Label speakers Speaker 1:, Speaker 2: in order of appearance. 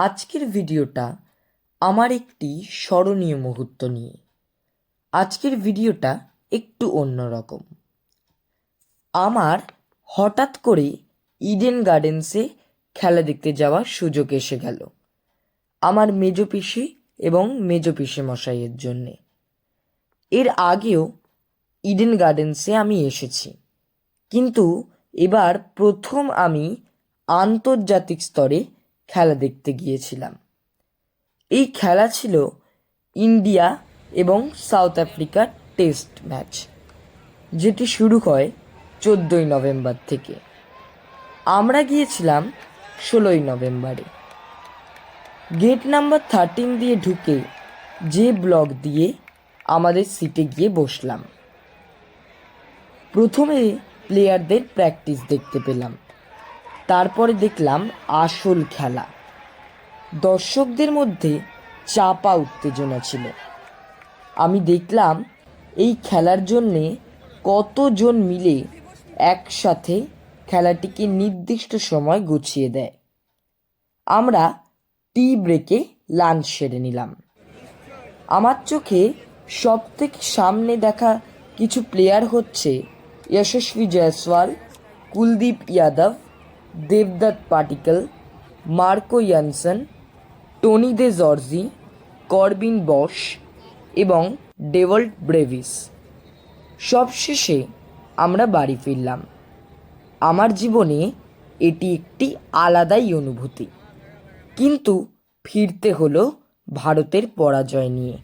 Speaker 1: আজকের ভিডিওটা আমার একটি স্মরণীয় মুহূর্ত নিয়ে। আজকের ভিডিওটা একটু অন্যরকম। আমার হঠাৎ করে ইডেন গার্ডেন্সে খেলা দেখতে যাওয়ার সুযোগ এসে গেল আমার মেজো পিসি এবং মেজো পিসে মশাইয়ের জন্যে। এর আগেও ইডেন গার্ডেন্সে আমি এসেছি, কিন্তু এবার প্রথম আমি আন্তর্জাতিক স্তরে খেলা দেখতে গিয়েছিলাম। এই খেলা ছিল ইন্ডিয়া এবং সাউথ আফ্রিকার টেস্ট ম্যাচ, যেটি শুরু হয় 14ই নভেম্বর থেকে। আমরা গিয়েছিলাম 16ই নভেম্বরে। গেট নাম্বার 13 দিয়ে ঢুকে যে ব্লক দিয়ে আমাদের সিটে গিয়ে বসলাম। প্রথমে প্লেয়ারদের প্র্যাকটিস দেখতে পেলাম, তারপরে দেখলাম আসল খেলা। দর্শকদের মধ্যে চাপা উত্তেজনা ছিল। আমি দেখলাম এই খেলার জন্যে কতজন মিলে একসাথে খেলাটিকে নির্দিষ্ট সময় গুছিয়ে দেয়। আমরা টি ব্রেকে লাঞ্চ সেরে নিলাম। আমার চোখে সবথেকে সামনে দেখা কিছু প্লেয়ার হচ্ছে যশস্বী জয়সওয়াল, কুলদীপ যাদব, দেবদত্ত Padikkal, Marco Jansen, Tony de Zorzi, Corbin Bosch এবং ডেভল্ট ব্রেভিস। সবশেষে আমরা বাড়ি ফিরলাম। আমার জীবনে এটি একটি আলাদাই অনুভূতি, কিন্তু ফিরতে হলো ভারতের পরাজয় নিয়ে।